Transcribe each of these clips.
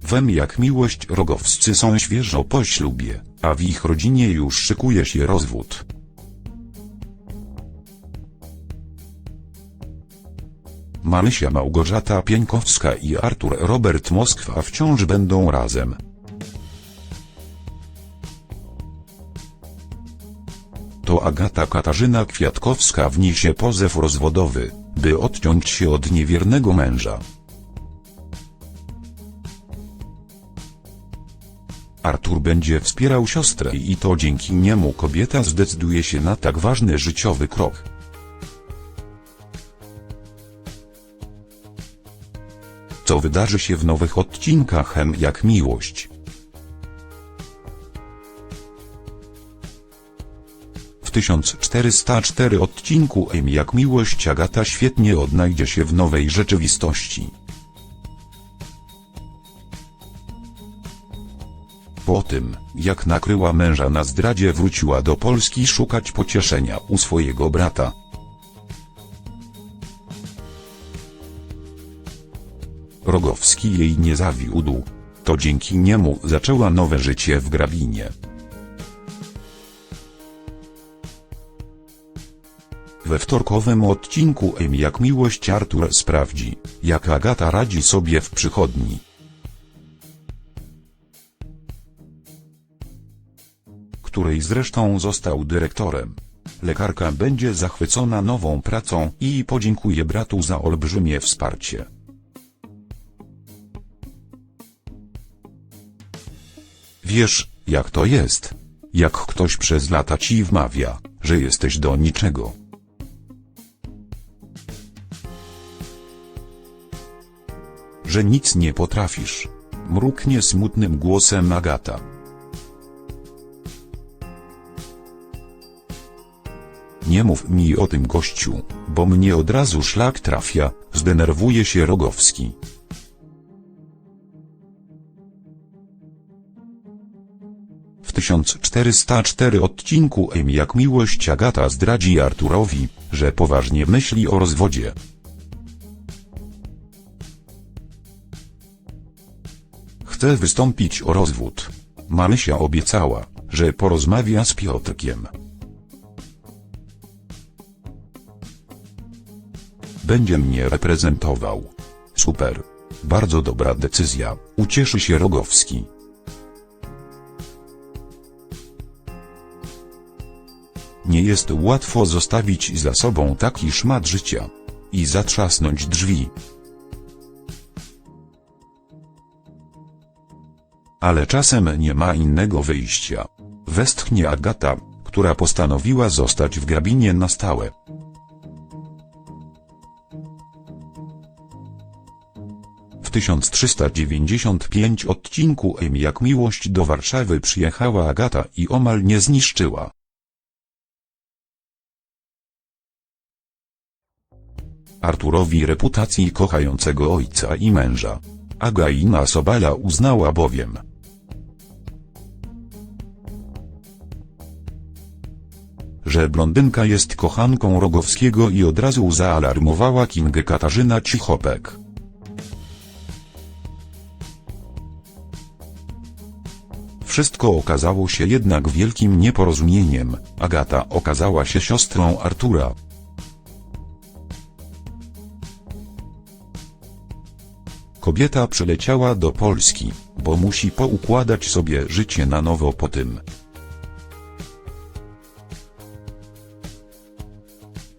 Wem jak miłość Rogowscy są świeżo po ślubie, a w ich rodzinie już szykuje się rozwód. Marysia Małgorzata Pieńkowska i Artur Robert Moskwa wciąż będą razem. To Agata Katarzyna Kwiatkowska wniesie pozew rozwodowy, by odciąć się od niewiernego męża. Artur będzie wspierał siostrę i to dzięki niemu kobieta zdecyduje się na tak ważny życiowy krok. Co wydarzy się w nowych odcinkach Wem jak miłość? W 1404 odcinku Wem jak miłość Agata świetnie odnajdzie się w nowej rzeczywistości. Po tym, jak nakryła męża na zdradzie, wróciła do Polski szukać pocieszenia u swojego brata. Rogowski jej nie zawiódł. To dzięki niemu zaczęła nowe życie w Grabinie. We wtorkowym odcinku Wem jak miłość Artur sprawdzi, jak Agata radzi sobie w przychodni, której zresztą został dyrektorem. Lekarka będzie zachwycona nową pracą i podziękuje bratu za olbrzymie wsparcie. Wiesz, jak to jest? Jak ktoś przez lata ci wmawia, że jesteś do niczego. Że nic nie potrafisz. Mruknie smutnym głosem Agata. Nie mów mi o tym, gościu, bo mnie od razu szlak trafia, zdenerwuje się Rogowski. W 1404 odcinku Wem jak miłość Agata zdradzi Arturowi, że poważnie myśli o rozwodzie. Chce wystąpić o rozwód. Marysia obiecała, że porozmawia z Piotrkiem. Będzie mnie reprezentował. Super. Bardzo dobra decyzja, ucieszy się Rogowski. Nie jest łatwo zostawić za sobą taki szmat życia. I zatrzasnąć drzwi. Ale czasem nie ma innego wyjścia. Westchnie Agata, która postanowiła zostać w Grabinie na stałe. W 1395 odcinku Wem jak miłość do Warszawy przyjechała Agata i omal nie zniszczyła Arturowi reputacji kochającego ojca i męża. Againa Sobala uznała bowiem, że blondynka jest kochanką Rogowskiego i od razu zaalarmowała Kingę Katarzyna Cichopek. Wszystko okazało się jednak wielkim nieporozumieniem. Agata okazała się siostrą Artura. Kobieta przyleciała do Polski, bo musi poukładać sobie życie na nowo po tym,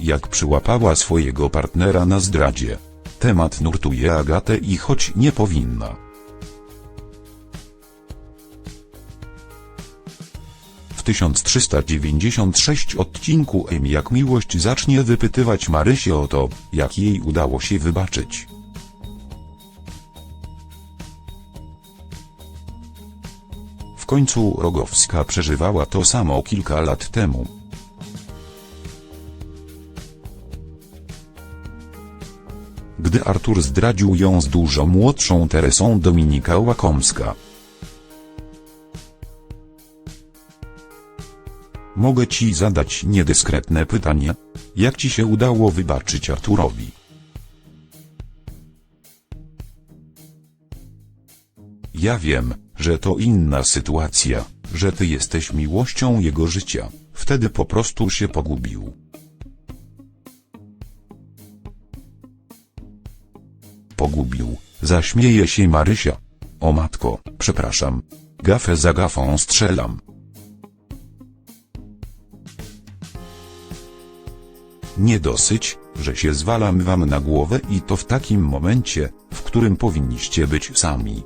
jak przyłapała swojego partnera na zdradzie. Temat nurtuje Agatę i choć nie powinna, w 1396 odcinku Wem jak miłość zacznie wypytywać Marysię o to, jak jej udało się wybaczyć. W końcu Rogowska przeżywała to samo kilka lat temu. Gdy Artur zdradził ją z dużo młodszą Teresą Dominika Łakomska. Mogę ci zadać niedyskretne pytanie? Jak ci się udało wybaczyć Arturowi? Ja wiem, że to inna sytuacja, że ty jesteś miłością jego życia, wtedy po prostu się pogubił. Pogubił, zaśmieje się Marysia. O matko, przepraszam. Gafę za gafą strzelam. Nie dosyć, że się zwalam wam na głowę i to w takim momencie, w którym powinniście być sami.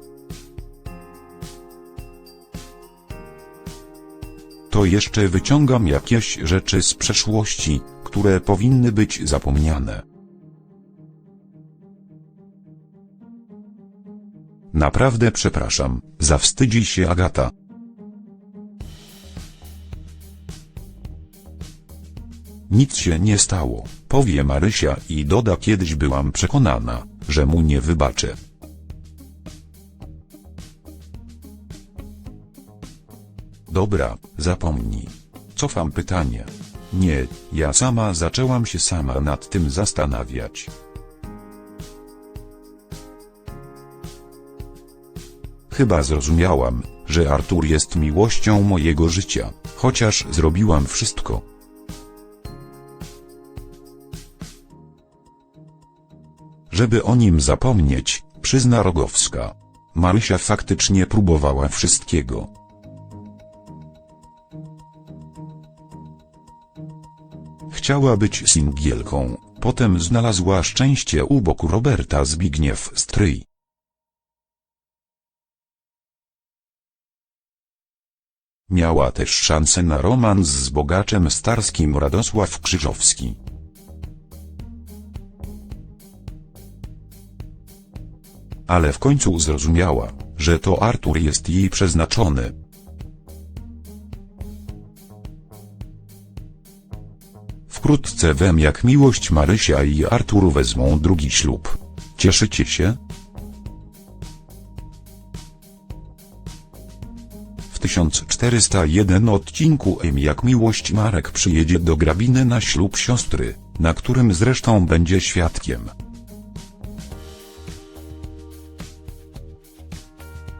To jeszcze wyciągam jakieś rzeczy z przeszłości, które powinny być zapomniane. Naprawdę przepraszam, zawstydzi się Agata. Nic się nie stało, powie Marysia i doda: kiedyś byłam przekonana, że mu nie wybaczę. Dobra, zapomnij. Cofam pytanie. Nie, ja sama zaczęłam się sama nad tym zastanawiać. Chyba zrozumiałam, że Artur jest miłością mojego życia, chociaż zrobiłam wszystko. Żeby o nim zapomnieć, przyzna Rogowska. Marysia faktycznie próbowała wszystkiego. Chciała być singielką, potem znalazła szczęście u boku Roberta Zbigniew Stryj. Miała też szansę na romans z bogaczem starskim Radosław Krzyżowski. Ale w końcu zrozumiała, że to Artur jest jej przeznaczony. Wkrótce wiem, jak miłość Marysia i Artur wezmą drugi ślub. Cieszycie się? W 1401 odcinku Jak miłość Marek przyjedzie do Grabiny na ślub siostry, na którym zresztą będzie świadkiem.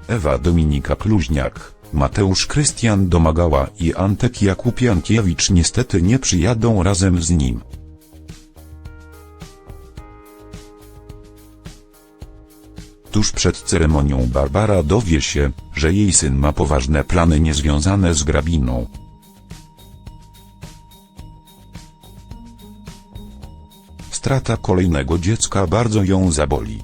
Ewa Dominika Kluźniak, Mateusz Krystian Domagała i Antek Jakub Jankiewicz niestety nie przyjadą razem z nim. Tuż przed ceremonią Barbara dowie się, że jej syn ma poważne plany niezwiązane z Grabiną. Strata kolejnego dziecka bardzo ją zaboli.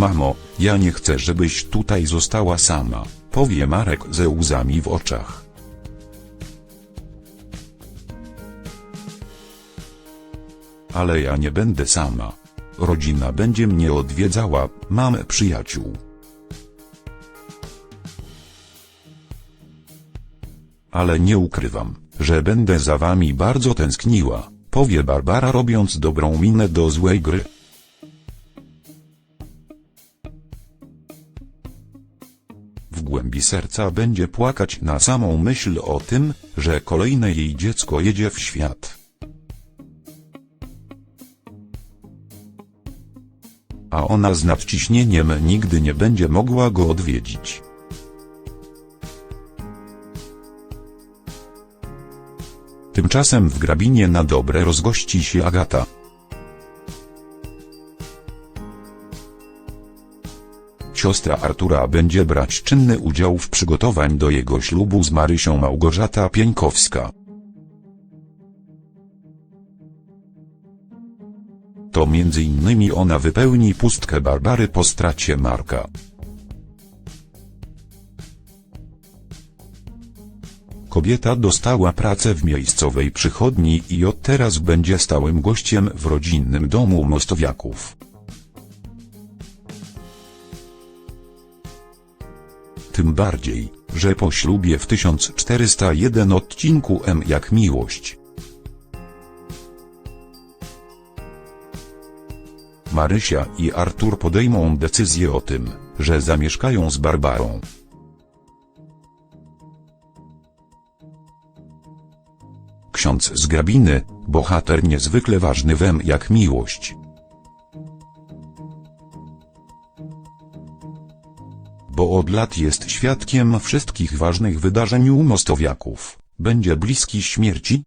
Mamo, ja nie chcę, żebyś tutaj została sama, powie Marek ze łzami w oczach. Ale ja nie będę sama. Rodzina będzie mnie odwiedzała, mam przyjaciół. Ale nie ukrywam, że będę za wami bardzo tęskniła, powie Barbara, robiąc dobrą minę do złej gry. W głębi serca będzie płakać na samą myśl o tym, że kolejne jej dziecko jedzie w świat. A ona z nadciśnieniem nigdy nie będzie mogła go odwiedzić. Tymczasem w Grabinie na dobre rozgości się Agata. Siostra Artura będzie brać czynny udział w przygotowaniach do jego ślubu z Marysią. Małgorzata Pieńkowska. To m.in. ona wypełni pustkę Barbary po stracie Marka. Kobieta dostała pracę w miejscowej przychodni i od teraz będzie stałym gościem w rodzinnym domu Mostowiaków. Tym bardziej, że po ślubie w 1401 odcinku Jak miłość Marysia i Artur podejmą decyzję o tym, że zamieszkają z Barbarą. Ksiądz z Grabiny, bohater niezwykle ważny w Jak miłość. od lat jest świadkiem wszystkich ważnych wydarzeń u mostowiaków. Będzie bliski śmierci?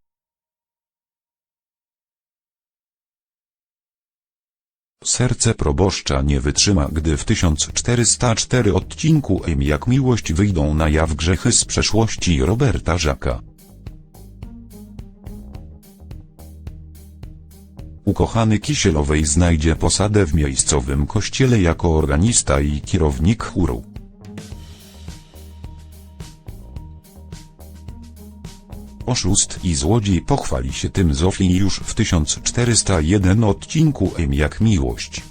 Serce proboszcza nie wytrzyma, gdy w 1404 odcinku Jak miłość wyjdą na jaw grzechy z przeszłości Roberta Żaka. Ukochany Kisielowej znajdzie posadę w miejscowym kościele jako organista i kierownik chóru. Oszust i złodziej pochwali się tym Zofii już w 1401 odcinku Jak miłość.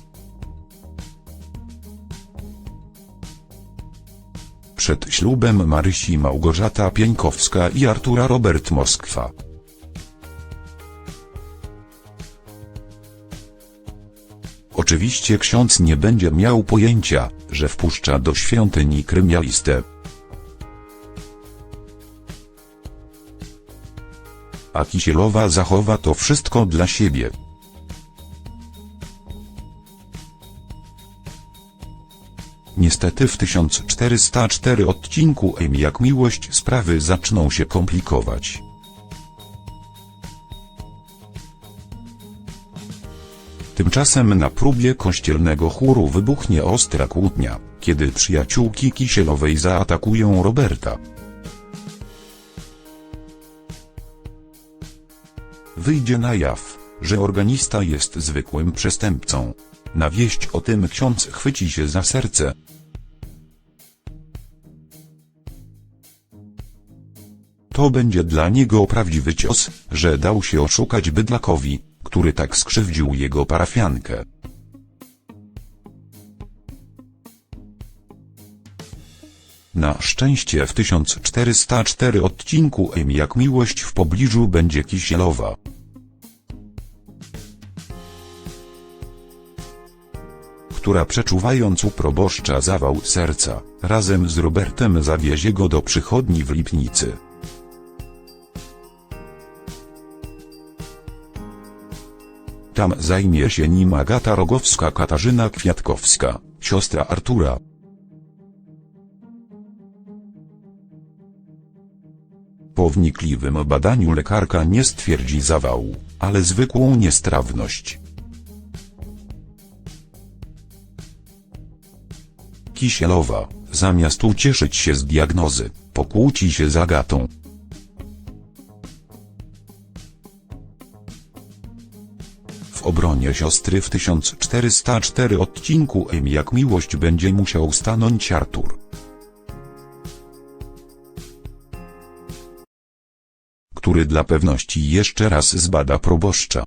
Przed ślubem Marysi Małgorzata Pieńkowska i Artura Robert Moskwa. Oczywiście ksiądz nie będzie miał pojęcia, że wpuszcza do świątyni kryminalistę. A Kisielowa zachowa to wszystko dla siebie. Niestety w 1404 odcinku Jak miłość sprawy zaczną się komplikować. Tymczasem na próbie kościelnego chóru wybuchnie ostra kłótnia, kiedy przyjaciółki Kisielowej zaatakują Roberta. Wyjdzie na jaw, że organista jest zwykłym przestępcą. Na wieść o tym ksiądz chwyci się za serce. To będzie dla niego prawdziwy cios, że dał się oszukać bydlakowi, który tak skrzywdził jego parafiankę. Na szczęście w 1404 odcinku Jak miłość w pobliżu będzie Kisielowa. Która przeczuwając u proboszcza zawał serca, razem z Robertem zawiezie go do przychodni w Lipnicy. Tam zajmie się nim Agata Rogowska Katarzyna Kwiatkowska, siostra Artura. Po wnikliwym badaniu lekarka nie stwierdzi zawału, ale zwykłą niestrawność. Kisielowa, zamiast ucieszyć się z diagnozy, pokłóci się z Agatą. W obronie siostry w 1404 odcinku Jak miłość będzie musiał stanąć Artur, który dla pewności jeszcze raz zbada proboszcza.